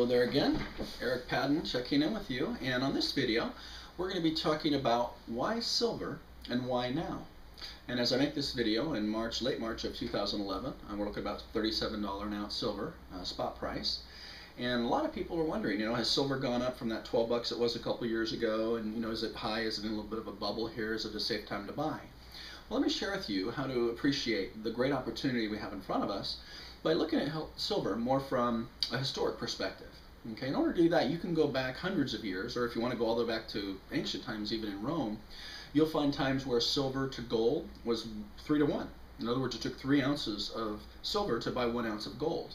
there again, Eric Padden checking in with you, and on this video we're going to be talking about why silver and why now. And as I make this video in late March of 2011, we're looking at about $37 an ounce silver spot price. And a lot of people are wondering, has silver gone up from that 12 bucks it was a couple years ago, and is it high, is it in a little bit of a bubble here, is it a safe time to buy? Well, let me share with you how to appreciate the great opportunity we have in front of us by looking at silver more from a historic perspective. Okay, in order to do that, you can go back hundreds of years, or if you want to go all the way back to ancient times, even in Rome, you'll find times where silver to gold was 3 to 1. In other words, it took 3 ounces of silver to buy 1 ounce of gold.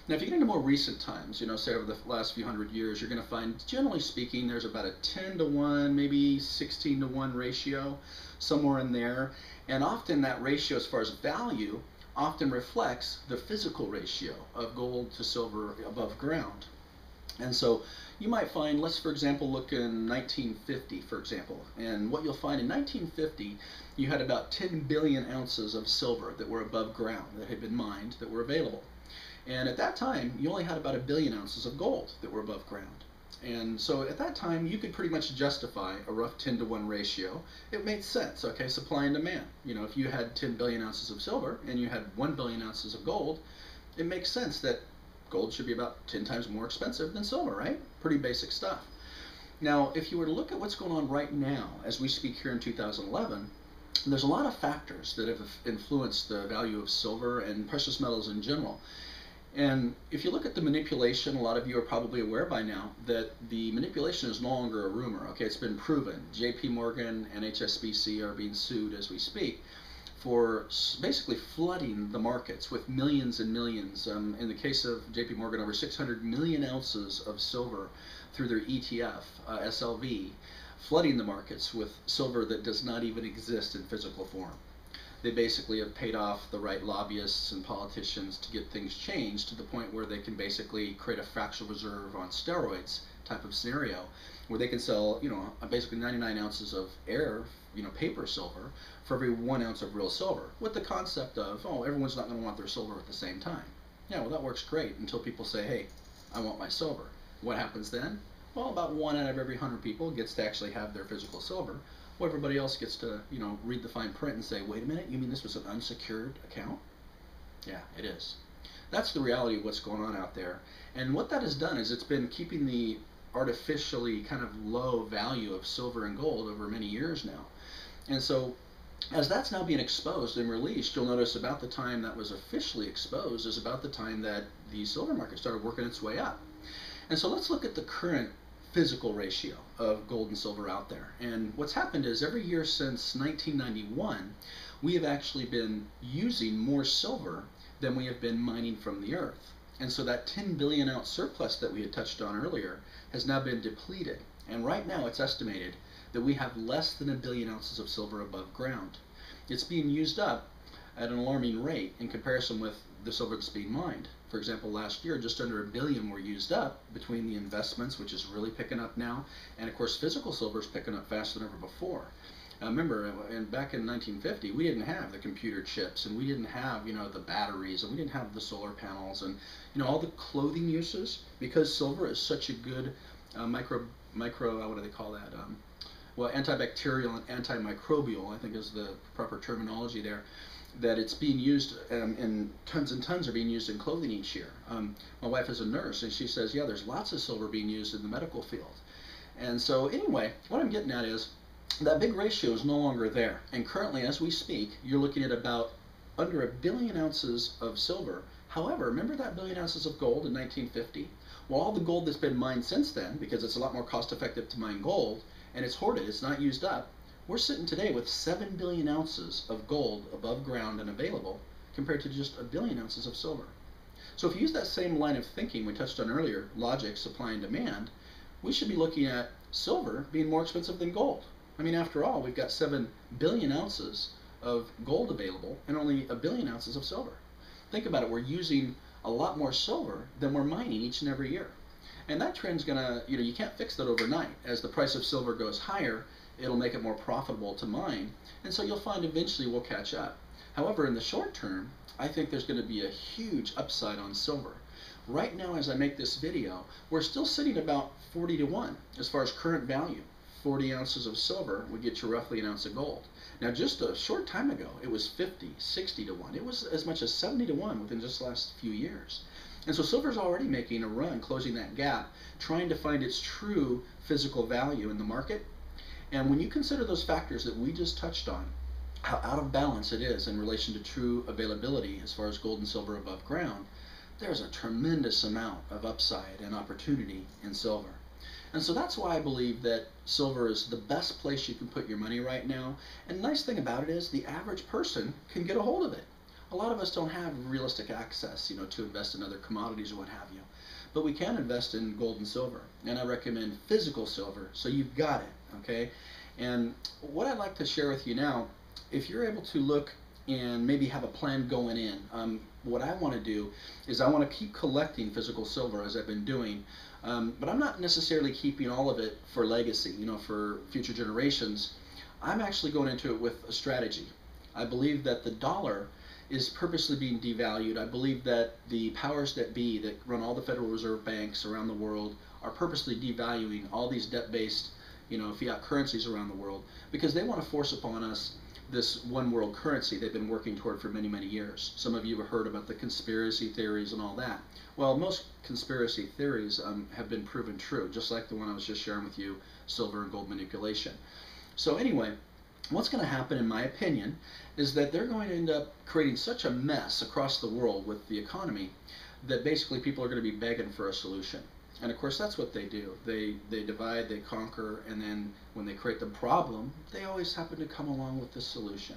Now, if you get into more recent times, say over the last few hundred years, you're going to find, generally speaking, there's about a 10 to 1, maybe 16 to 1 ratio, somewhere in there. And often that ratio, as far as value, often reflects the physical ratio of gold to silver above ground. And so you might find, let's for example look in 1950, for example, and what you'll find in 1950, you had about 10 billion ounces of silver that were above ground, that had been mined, that were available. And at that time, you only had about 1 billion ounces of gold that were above ground. And so at that time, you could pretty much justify a rough 10 to 1 ratio. It made sense, okay, supply and demand. If you had 10 billion ounces of silver and you had 1 billion ounces of gold, it makes sense that gold should be about 10 times more expensive than silver, right? Pretty basic stuff. Now, if you were to look at what's going on right now, as we speak here in 2011, there's a lot of factors that have influenced the value of silver and precious metals in general. And if you look at the manipulation, a lot of you are probably aware by now that the manipulation is no longer a rumor. Okay, it's been proven. JP Morgan and HSBC are being sued as we speak for basically flooding the markets with millions and millions. In the case of JP Morgan, over 600 million ounces of silver through their ETF, SLV, flooding the markets with silver that does not even exist in physical form. They basically have paid off the right lobbyists and politicians to get things changed to the point where they can basically create a fractional reserve on steroids type of scenario where they can sell, basically 99 ounces of paper silver for every 1 ounce of real silver, with the concept of, everyone's not going to want their silver at the same time. Yeah, well, that works great until people say, hey, I want my silver. What happens then? Well, about 1 out of every 100 people gets to actually have their physical silver. Well, everybody else gets to, read the fine print and say, wait a minute, you mean this was an unsecured account? Yeah, it is. That's the reality of what's going on out there. And what that has done is it's been keeping the artificially kind of low value of silver and gold over many years now. And so as that's now being exposed and released, you'll notice about the time that was officially exposed is about the time that the silver market started working its way up. And so let's look at the current physical ratio of gold and silver out there. And what's happened is every year since 1991, we have actually been using more silver than we have been mining from the earth. And so that 10 billion ounce surplus that we had touched on earlier has now been depleted. And right now it's estimated that we have less than 1 billion ounces of silver above ground. It's being used up at an alarming rate in comparison with the silver that's being mined. For example, last year, just under 1 billion were used up between the investments, which is really picking up now, and of course physical silver is picking up faster than ever before. Remember, back in 1950, we didn't have the computer chips, and we didn't have, the batteries, and we didn't have the solar panels, and all the clothing uses, because silver is such a good what do they call that? Well, antibacterial and antimicrobial, I think is the proper terminology there, that it's being used and tons are being used in clothing each year. My wife is a nurse, and she says, yeah, there's lots of silver being used in the medical field. And so anyway, what I'm getting at is that big ratio is no longer there. And currently, as we speak, you're looking at about under 1 billion ounces of silver. However, remember that 1 billion ounces of gold in 1950? Well, all the gold that's been mined since then, because it's a lot more cost effective to mine gold, and it's hoarded, it's not used up, we're sitting today with 7 billion ounces of gold above ground and available compared to just 1 billion ounces of silver. So if you use that same line of thinking we touched on earlier, logic, supply and demand, we should be looking at silver being more expensive than gold. I mean, after all, we've got 7 billion ounces of gold available and only 1 billion ounces of silver. Think about it, we're using a lot more silver than we're mining each and every year. And that trend's gonna, you can't fix that overnight. As the price of silver goes higher, it'll make it more profitable to mine, and so you'll find eventually we'll catch up. However, in the short term, I think there's going to be a huge upside on silver. Right now, as I make this video, we're still sitting about 40 to 1 as far as current value. 40 ounces of silver would get you roughly an ounce of gold. Now, just a short time ago, it was 50, 60 to 1. It was as much as 70 to 1 within just the last few years. And so silver's already making a run, closing that gap, trying to find its true physical value in the market. And when you consider those factors that we just touched on, how out of balance it is in relation to true availability as far as gold and silver above ground, there's a tremendous amount of upside and opportunity in silver. And so that's why I believe that silver is the best place you can put your money right now. And the nice thing about it is the average person can get a hold of it. A lot of us don't have realistic access, to invest in other commodities or what have you. But we can invest in gold and silver. And I recommend physical silver, so you've got it, okay? And what I'd like to share with you now, if you're able to look and maybe have a plan going in, what I want to do is I want to keep collecting physical silver as I've been doing, but I'm not necessarily keeping all of it for legacy, for future generations. I'm actually going into it with a strategy. I believe that the dollar is purposely being devalued. I believe that the powers that be that run all the Federal Reserve banks around the world are purposely devaluing all these debt-based, fiat currencies around the world because they want to force upon us this one world currency they've been working toward for many, many years. Some of you have heard about the conspiracy theories and all that. Well, most conspiracy theories have been proven true, just like the one I was just sharing with you, silver and gold manipulation. So anyway, what's going to happen, in my opinion, is that they're going to end up creating such a mess across the world with the economy that basically people are going to be begging for a solution. And of course, that's what they do. They divide, they conquer, and then when they create the problem, they always happen to come along with the solution.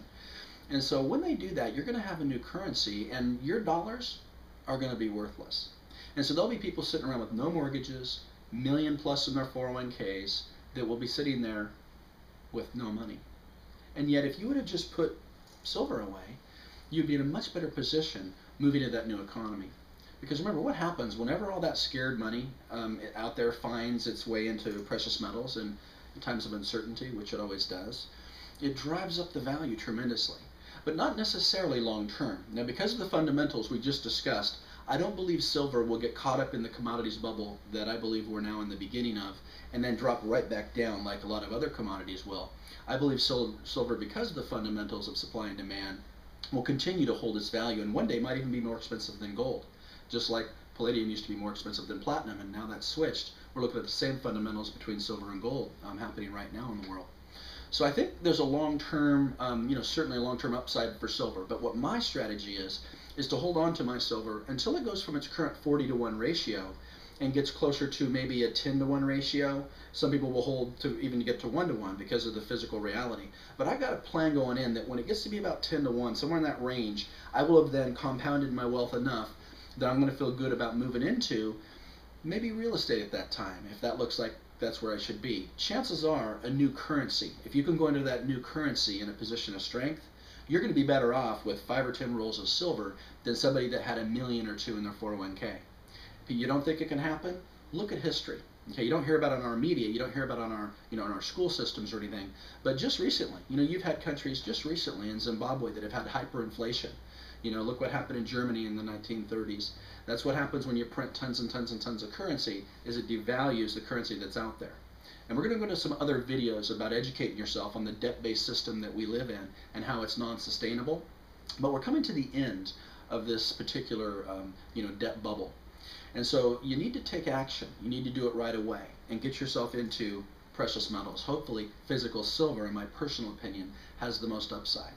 And so when they do that, you're going to have a new currency, and your dollars are going to be worthless. And so there'll be people sitting around with no mortgages, million plus in their 401ks, that will be sitting there with no money. And yet, if you would have just put silver away, you'd be in a much better position moving to that new economy. Because remember, what happens whenever all that scared money out there finds its way into precious metals and in times of uncertainty, which it always does, it drives up the value tremendously, but not necessarily long term. Now, because of the fundamentals we just discussed, I don't believe silver will get caught up in the commodities bubble that I believe we're now in the beginning of and then drop right back down like a lot of other commodities will. I believe silver, because of the fundamentals of supply and demand, will continue to hold its value and one day might even be more expensive than gold. Just like palladium used to be more expensive than platinum, and now that's switched. We're looking at the same fundamentals between silver and gold happening right now in the world. So I think there's a long-term, certainly a long-term upside for silver. But what my strategy is to hold on to my silver until it goes from its current 40 to 1 ratio and gets closer to maybe a 10 to 1 ratio. Some people will hold to even get to 1 to 1 because of the physical reality. But I've got a plan going in that when it gets to be about 10 to 1, somewhere in that range, I will have then compounded my wealth enough that I'm going to feel good about moving into maybe real estate at that time, if that looks like that's where I should be. Chances are a new currency, if you can go into that new currency in a position of strength, you're going to be better off with 5 or 10 rolls of silver than somebody that had $1 million or $2 million in their 401k. If you don't think it can happen, look at history. Okay, you don't hear about it on our media, you don't hear about it on our, in our school systems or anything, but just recently, you've had countries just recently in Zimbabwe that have had hyperinflation. Look what happened in Germany in the 1930s. That's what happens when you print tons and tons and tons of currency, is it devalues the currency that's out there. And we're going to go into some other videos about educating yourself on the debt-based system that we live in and how it's non-sustainable. But we're coming to the end of this particular, debt bubble. And so you need to take action. You need to do it right away and get yourself into precious metals. Hopefully, physical silver, in my personal opinion, has the most upside.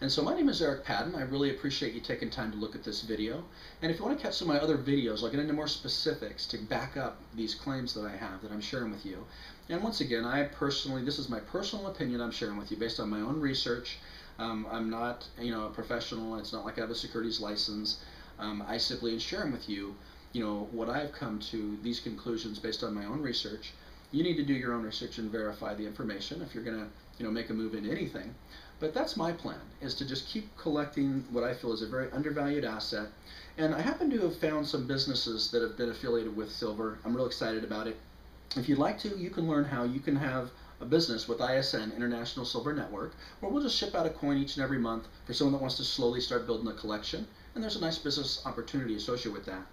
And so my name is Eric Padden. I really appreciate you taking time to look at this video. And if you want to catch some of my other videos, I'll get into more specifics to back up these claims that I have that I'm sharing with you. And once again, this is my personal opinion I'm sharing with you based on my own research. I'm not, a professional. It's not like I have a securities license. I simply am sharing with you, what I've come to these conclusions based on my own research. You need to do your own research and verify the information if you're going to, make a move into anything. But that's my plan, is to just keep collecting what I feel is a very undervalued asset. And I happen to have found some businesses that have been affiliated with silver. I'm real excited about it. If you'd like to, you can learn how you can have a business with ISN, International Silver Network, where we'll just ship out a coin each and every month for someone that wants to slowly start building a collection. And there's a nice business opportunity associated with that.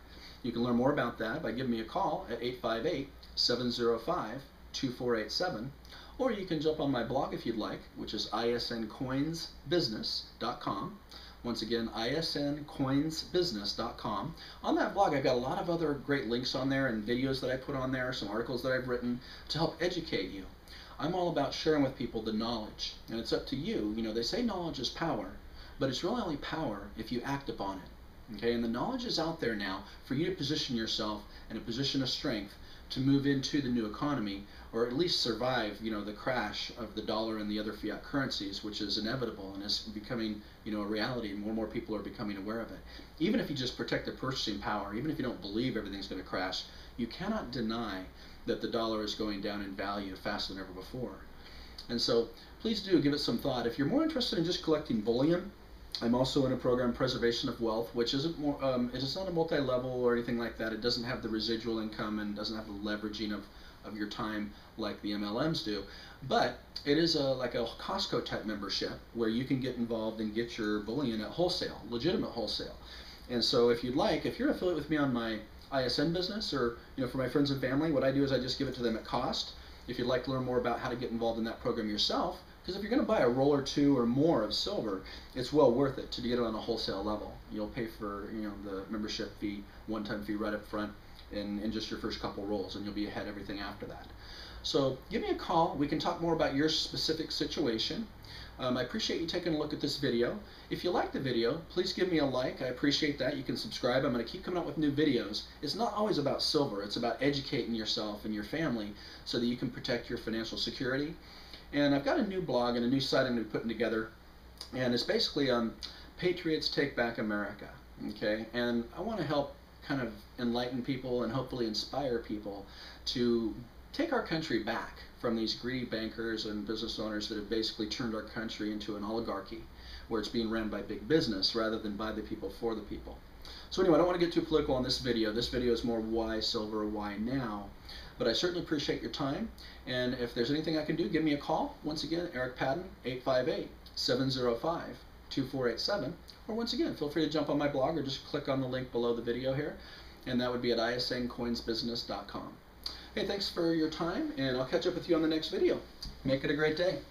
You can learn more about that by giving me a call at 858-705-2487, or you can jump on my blog if you'd like, which is isncoinsbusiness.com. Once again, isncoinsbusiness.com. On that blog, I've got a lot of other great links on there and videos that I put on there, some articles that I've written to help educate you. I'm all about sharing with people the knowledge, and it's up to you. You know, they say knowledge is power, but it's really only power if you act upon it. Okay, and the knowledge is out there now for you to position yourself in a position of strength to move into the new economy, or at least survive, you know, the crash of the dollar and the other fiat currencies, which is inevitable and is becoming, you know, a reality. More and more people are becoming aware of it. Even if you just protect the purchasing power, even if you don't believe everything's going to crash, you cannot deny that the dollar is going down in value faster than ever before. And so please do give it some thought. If you're more interested in just collecting bullion, I'm also in a program, Preservation of Wealth, which isn't more, it is not a multi-level or anything like that. It doesn't have the residual income and doesn't have the leveraging of your time like the MLMs do. But it is like a Costco type membership where you can get involved and get your bullion at wholesale, legitimate wholesale. And so if you'd like, if you're an affiliate with me on my ISN business, or you know, for my friends and family, what I do is I just give it to them at cost. If you'd like to learn more about how to get involved in that program yourself, because if you're going to buy a roll or two or more of silver, it's well worth it to get it on a wholesale level. You'll pay for, you know, the membership fee, one-time fee right up front in just your first couple rolls, and you'll be ahead everything after that. So give me a call. We can talk more about your specific situation. I appreciate you taking a look at this video. If you like the video, please give me a like. I appreciate that. You can subscribe. I'm going to keep coming out with new videos. It's not always about silver. It's about educating yourself and your family so that you can protect your financial security. And I've got a new blog and a new site I'm going to be putting together, and it's basically Patriots Take Back America. Okay, and I want to help kind of enlighten people and hopefully inspire people to take our country back from these greedy bankers and business owners that have basically turned our country into an oligarchy where it's being ran by big business rather than by the people for the people. So anyway, I don't want to get too political on this video. This video is more why silver, why now. But I certainly appreciate your time, and if there's anything I can do, give me a call. Once again, Eric Padden, 858-705-2487. Or once again, feel free to jump on my blog or just click on the link below the video here, and that would be at isncoinsbusiness.com. Hey, thanks for your time, and I'll catch up with you on the next video. Make it a great day.